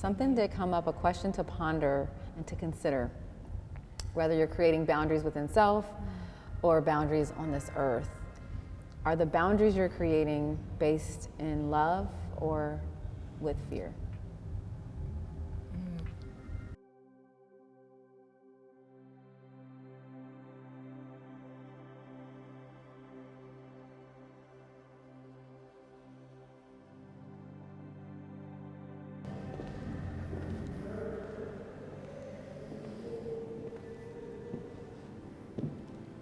something did come up, a question to ponder and to consider, whether you're creating boundaries within self or boundaries on this earth. Are the boundaries you're creating based in love or with fear?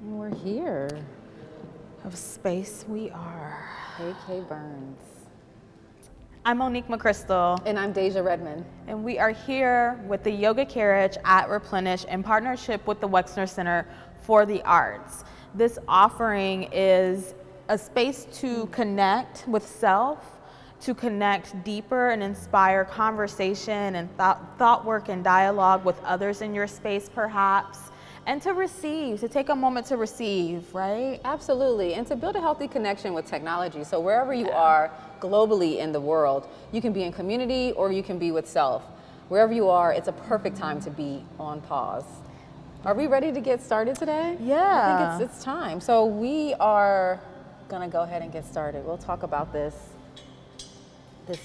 And we're here. Of space we are. A.K. Burns. I'm Monique McChrystal. And I'm Deja Redmond. And we are here with the Yoga Carriage at Replenish in partnership with the Wexner Center for the Arts. This offering is a space to connect with self, to connect deeper and inspire conversation and thought work and dialogue with others in your space perhaps, and to receive, to take a moment to receive, right? Absolutely, and to build a healthy connection with technology. So wherever you are globally in the world, you can be in community or you can be with self. Wherever you are, it's a perfect time to be on pause. Are we ready to get started today? Yeah. I think it's time. So we are gonna go ahead and get started. We'll talk about this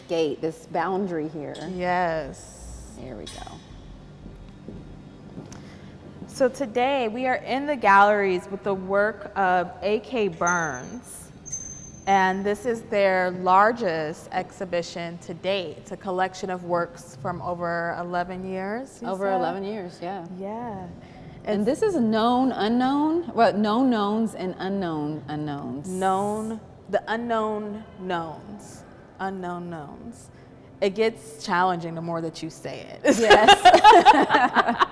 gate, this boundary here. Yes. Here we go. So today we are in the galleries with the work of A.K. Burns, and this is their largest exhibition to date. It's a collection of works from over 11 years. Over 11 years, yeah. Yeah. And this is known unknown, well, known knowns and unknown unknowns. The unknown knowns, unknown knowns. It gets challenging the more that you say it. Yes.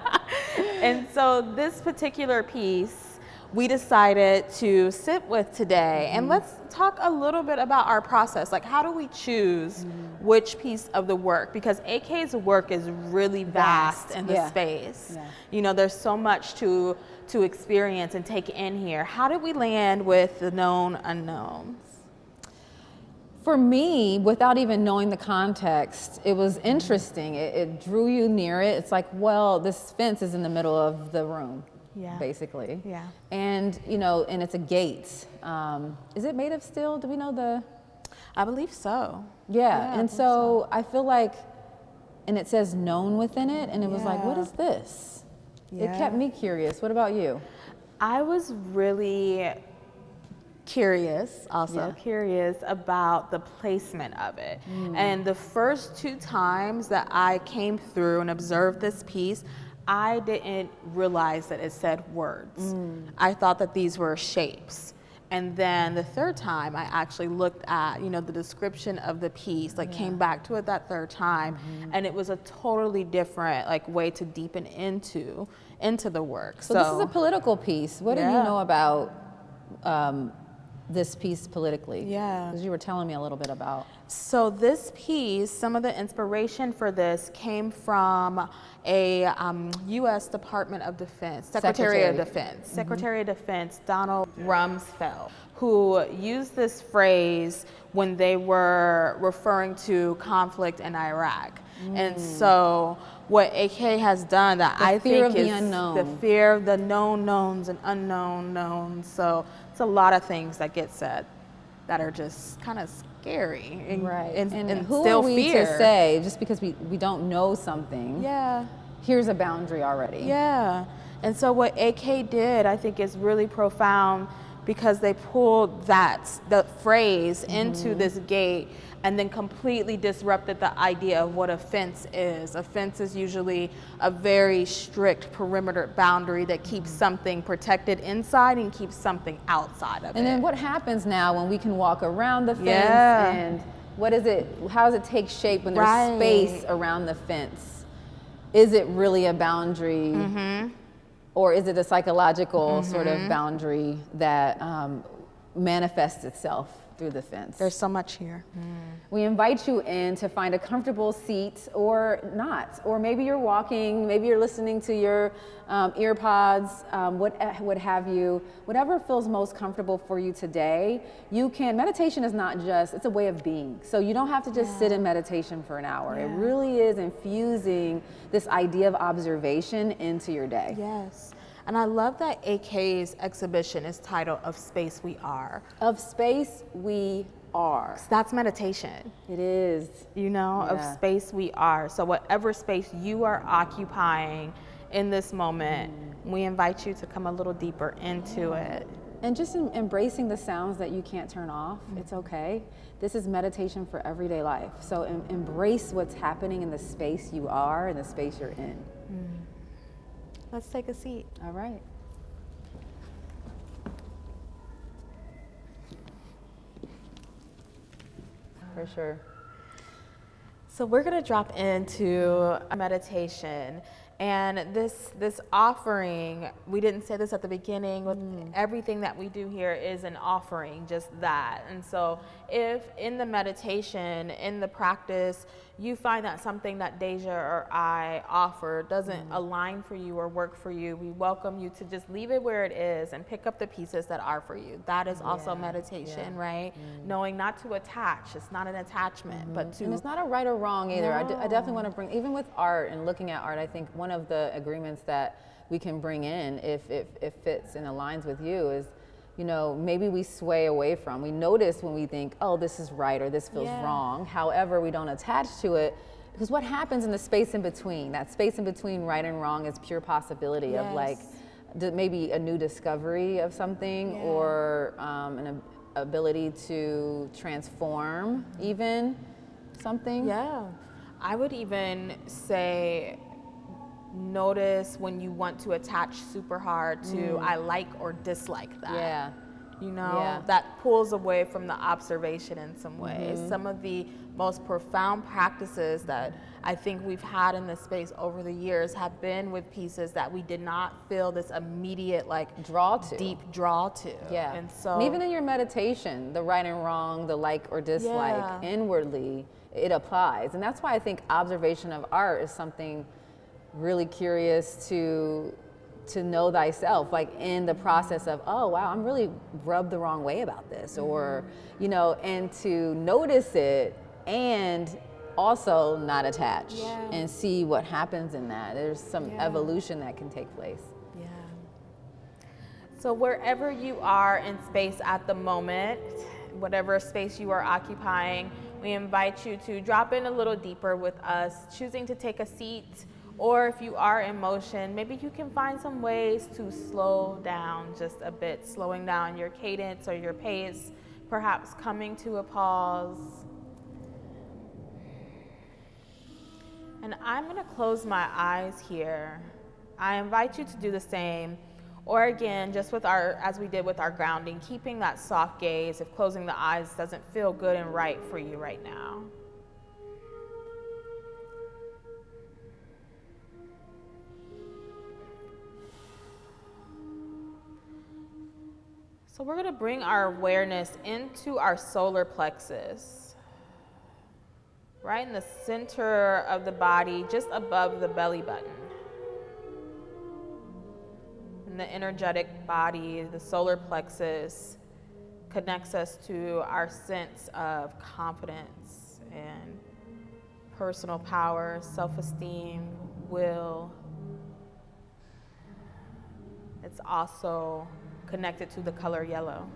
And so this particular piece we decided to sit with today, and let's talk a little bit about our process. Like, how do we choose which piece of the work? Because AK's work is really vast in the space. Yeah. You know, there's so much to experience and take in here. How did we land with the known unknowns? For me, without even knowing the context, it was interesting. It drew you near it. It's like, well, this fence is in the middle of the room, basically. Yeah. And, you know, and it's a gate. Is it made of steel? Do we know the? I believe so. Yeah. And so I feel like, and it says known within it. And it was like, what is this? Yeah. It kept me curious. What about you? I was really curious about the placement of it. And the first two times that I came through and observed this piece, I didn't realize that it said words. I thought that these were shapes. And then the third time I actually looked at, you know, the description of the piece, like came back to it that third time, and it was a totally different like way to deepen into the work. So this is a political piece. What do you know about this piece politically? Yeah. Because you were telling me a little bit about. So this piece, some of the inspiration for this came from a U.S. Department of Defense, Secretary of Defense, Donald Rumsfeld, who used this phrase when they were referring to conflict in Iraq. And so what AK has done that I think is the fear of the known knowns and unknown knowns. So it's a lot of things that get said that are just kind of scary and who still are we fear. To say just because we don't know something? Yeah. Here's a boundary already. Yeah. And so what AK did, I think, is really profound because they pulled the phrase into this gate and then completely disrupted the idea of what a fence is. A fence is usually a very strict perimeter boundary that keeps something protected inside and keeps something outside of it. And then what happens now when we can walk around the fence and what is it, how does it take shape when there's space around the fence? Is it really a boundary or is it a psychological sort of boundary that manifests itself through the fence. There's so much here. We invite you in to find a comfortable seat or not, or maybe you're walking, maybe you're listening to your ear pods, what have you, whatever feels most comfortable for you today. Meditation is not just, it's a way of being. So you don't have to just sit in meditation for an hour. It really is infusing this idea of observation into your day. Yes. And I love that AK's exhibition is titled Of Space We Are. Of space we are. That's meditation. It is. Of space we are. So whatever space you are occupying in this moment, we invite you to come a little deeper into it. And just embracing the sounds that you can't turn off. It's okay. This is meditation for everyday life. So embrace what's happening in the space you are and the space you're in. Let's take a seat. All right. For sure. So we're going to drop into a meditation. And this offering, we didn't say this at the beginning, with everything that we do here is an offering, just that. And so if in the meditation, in the practice, you find that something that Deja or I offer doesn't align for you or work for you, we welcome you to just leave it where it is and pick up the pieces that are for you. That is also meditation, right? Knowing not to attach. It's not an attachment, but to... And it's not a right or wrong either. I definitely want to bring, even with art and looking at art, I think one of the agreements that we can bring in, if it fits and aligns with you, is, maybe we sway away from. We notice when we think, oh, this is right or this feels wrong. However, we don't attach to it, because what happens in the space in between, that space in between right and wrong, is pure possibility of like maybe a new discovery of something or an ability to transform even something. Yeah. I would even say, notice when you want to attach super hard to I like or dislike that. That pulls away from the observation in some ways. Some of the most profound practices that I think we've had in this space over the years have been with pieces that we did not feel this immediate deep draw to. And so, and even in your meditation, the right and wrong, the like or dislike, inwardly it applies. And that's why I think observation of art is something really curious to know thyself, like in the process of, oh wow, I'm really rubbed the wrong way about this, or and to notice it and also not attach and see what happens in that. There's some evolution that can take place. So wherever you are in space at the moment, whatever space you are occupying, we invite you to drop in a little deeper with us, choosing to take a seat. Or if you are in motion, maybe you can find some ways to slow down just a bit, slowing down your cadence or your pace, perhaps coming to a pause. And I'm going to close my eyes here. I invite you to do the same. Or again, just with as we did with our grounding, keeping that soft gaze if closing the eyes doesn't feel good and right for you right now. So we're going to bring our awareness into our solar plexus, right in the center of the body, just above the belly button. And the energetic body, the solar plexus, connects us to our sense of confidence and personal power, self-esteem, will. It's also connected to the color yellow.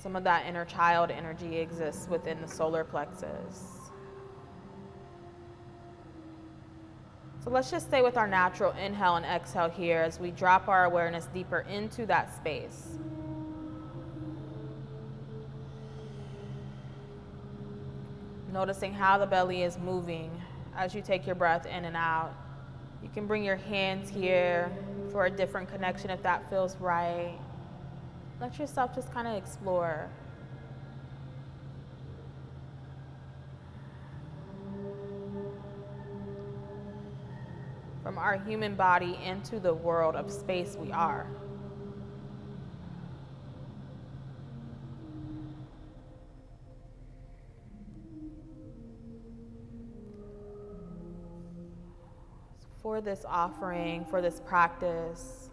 Some of that inner child energy exists within the solar plexus. So let's just stay with our natural inhale and exhale here as we drop our awareness deeper into that space. Noticing how the belly is moving as you take your breath in and out. You can bring your hands here for a different connection if that feels right. Let yourself just kind of explore. from our human body into the world of space we are. For this offering, for this practice,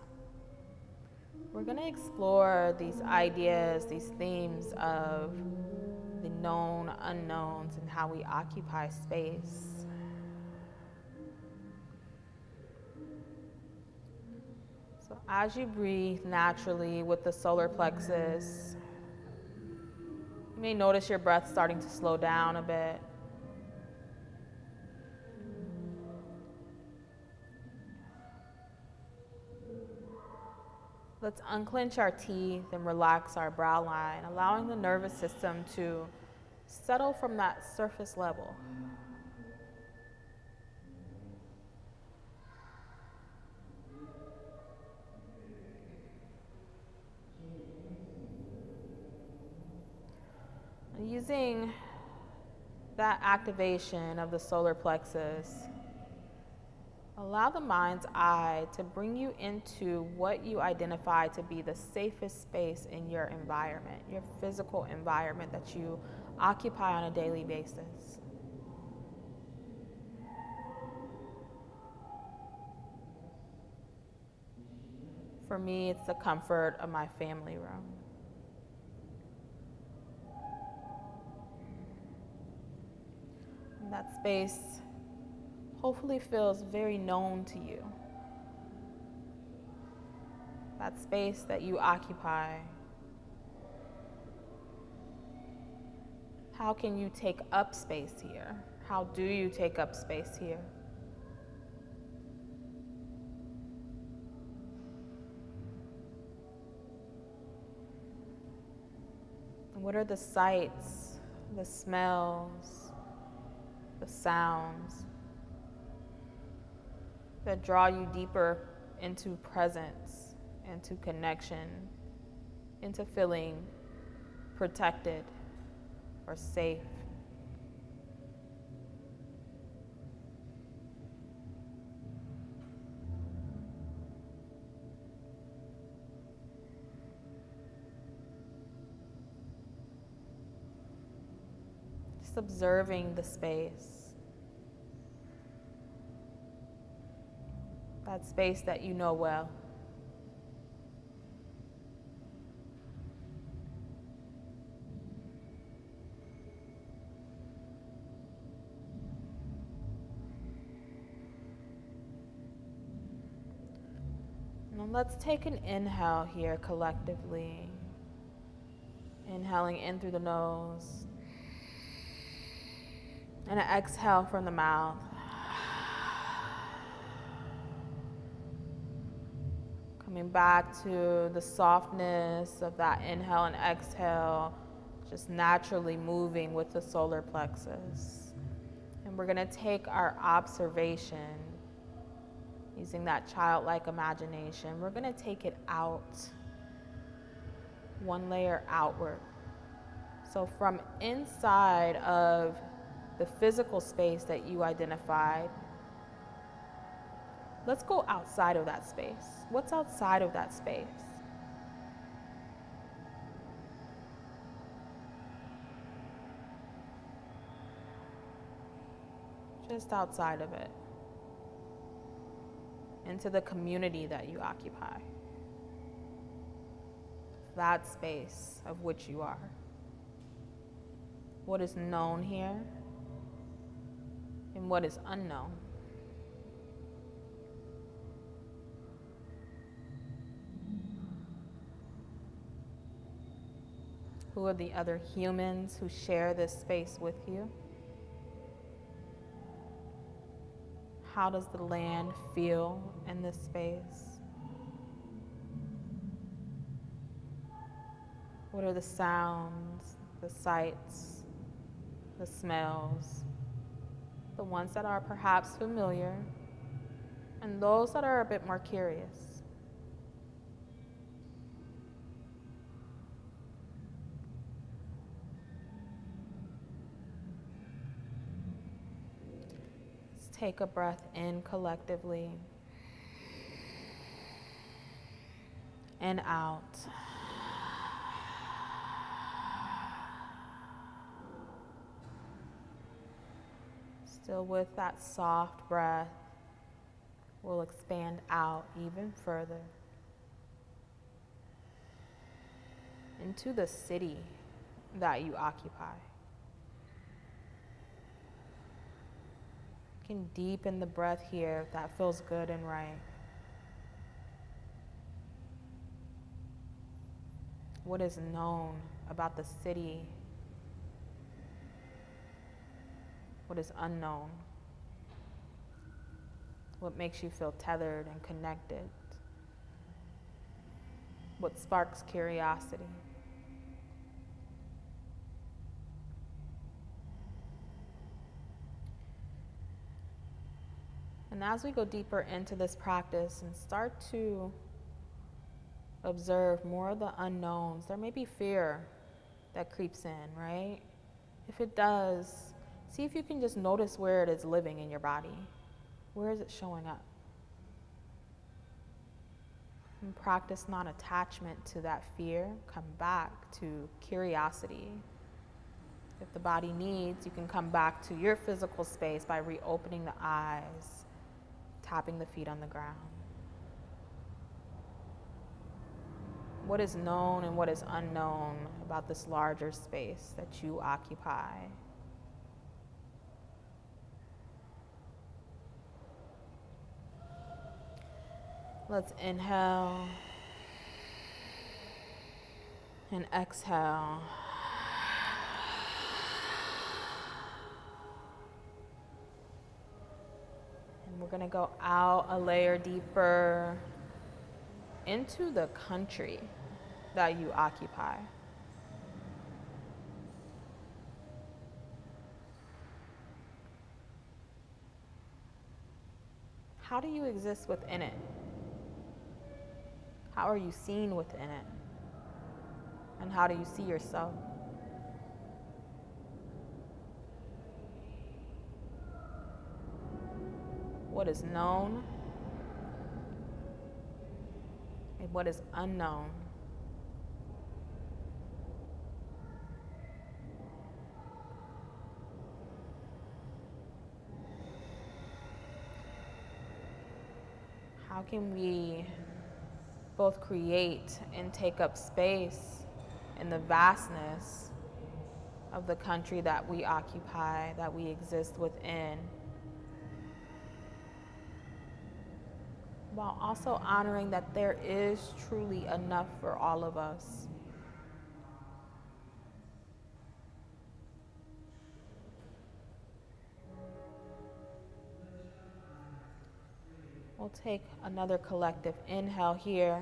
we're going to explore these ideas, these themes of the known unknowns and how we occupy space. So as you breathe naturally with the solar plexus, you may notice your breath starting to slow down a bit. Let's unclench our teeth and relax our brow line, allowing the nervous system to settle from that surface level. And using that activation of the solar plexus, allow the mind's eye to bring you into what you identify to be the safest space in your environment, your physical environment that you occupy on a daily basis. For me, it's the comfort of my family room. And that space hopefully feels very known to you. That space that you occupy. How can you take up space here? How do you take up space here? What are the sights, the smells, the sounds that draw you deeper into presence, into connection, into feeling protected or safe? Just observing the space. That space that you know well. Now let's take an inhale here collectively. Inhaling in through the nose. And an exhale from the mouth. Coming back to the softness of that inhale and exhale, just naturally moving with the solar plexus. And we're going to take our observation, using that childlike imagination, we're going to take it out, one layer outward. So from inside of the physical space that you identified, let's go outside of that space. What's outside of that space? Just outside of it. Into the community that you occupy. That space of which you are. What is known here and what is unknown. Who are the other humans who share this space with you? How does the land feel in this space? What are the sounds, the sights, the smells, the ones that are perhaps familiar, and those that are a bit more curious? take a breath in collectively and out. Still with that soft breath, we'll expand out even further into the city that you occupy. You can deepen the breath here if that feels good and right. What is known about the city? What is unknown? What makes you feel tethered and connected? What sparks curiosity? And as we go deeper into this practice and start to observe more of the unknowns, there may be fear that creeps in, right? If it does, see if you can just notice where it is living in your body. Where is it showing up? And practice non-attachment to that fear. Come back to curiosity. If the body needs, you can come back to your physical space by reopening the eyes, tapping the feet on the ground. What is known and what is unknown about this larger space that you occupy? Let's inhale and exhale. And we're going to go out a layer deeper into the country that you occupy. How do you exist within it? How are you seen within it? And how do you see yourself? What is known and what is unknown? How can we both create and take up space in the vastness of the country that we occupy, that we exist within, while also honoring that there is truly enough for all of us? We'll take another collective inhale here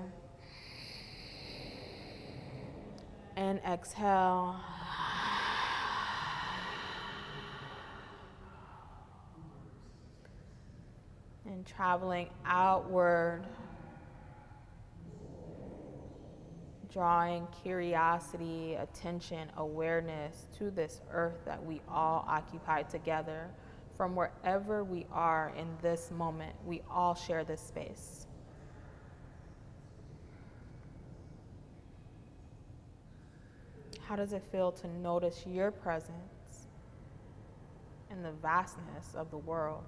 and exhale. And traveling outward, drawing curiosity, attention, awareness to this earth that we all occupy together. From wherever we are in this moment, we all share this space. How does it feel to notice your presence in the vastness of the world?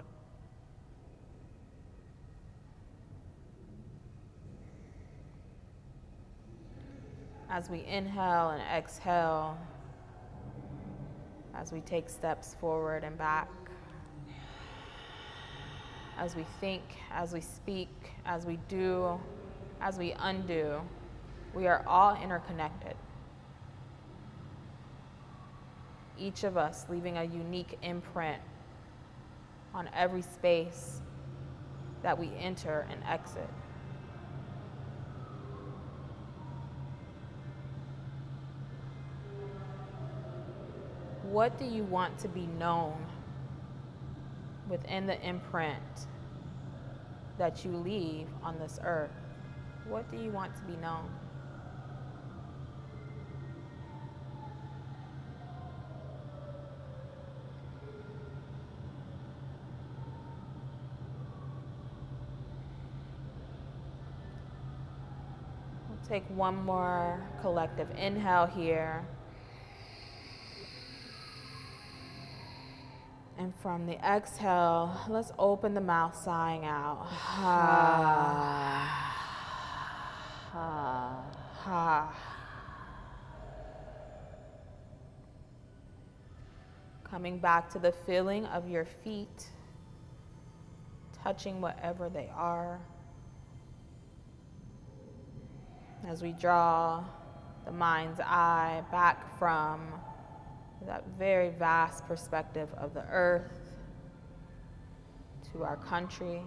As we inhale and exhale, as we take steps forward and back, as we think, as we speak, as we do, as we undo, we are all interconnected. Each of us leaving a unique imprint on every space that we enter and exit. What do you want to be known within the imprint that you leave on this earth? What do you want to be known? Take one more collective inhale here. And from the exhale, let's open the mouth, sighing out. Coming back to the feeling of your feet, touching whatever they are. As we draw the mind's eye back from that very vast perspective of the earth to our country,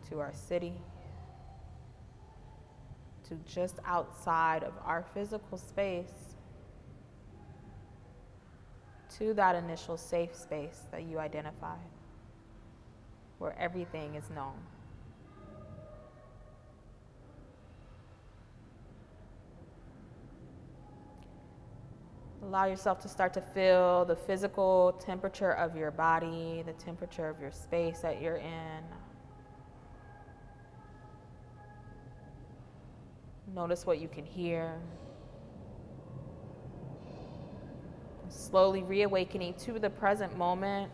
to our city, to just outside of our physical space, to that initial safe space that you identified, where everything is known. Allow yourself to start to feel the physical temperature of your body, the temperature of your space that you're in. Notice what you can hear. Slowly reawakening to the present moment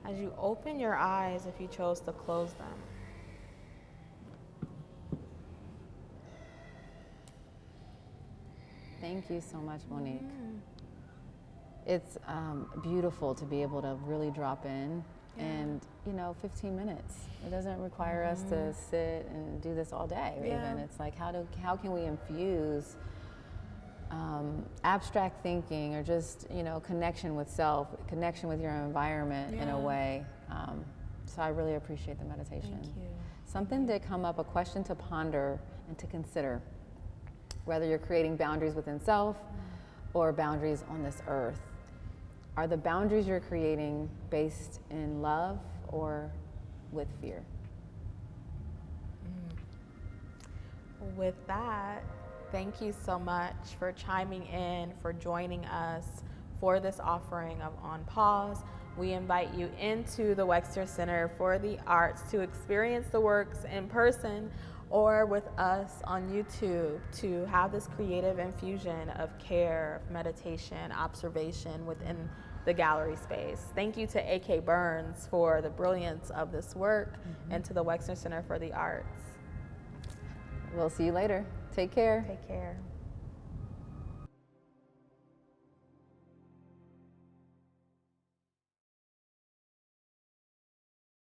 as you open your eyes if you chose to close them. Thank you so much, Monique. It's beautiful to be able to really drop in and, 15 minutes. It doesn't require us to sit and do this all day even. It's like, how can we infuse abstract thinking or just, connection with self, connection with your environment in a way. So I really appreciate the meditation. Thank you. Something did come up, a question to ponder and to consider. Whether you're creating boundaries within self or boundaries on this earth. Are the boundaries you're creating based in love or with fear? With that, thank you so much for chiming in, for joining us for this offering of On Pause. We invite you into the Wexner Center for the Arts to experience the works in person or with us on YouTube to have this creative infusion of care, meditation, observation within the gallery space. Thank you to A.K. Burns for the brilliance of this work and to the Wexner Center for the Arts. We'll see you later. Take care. Take care.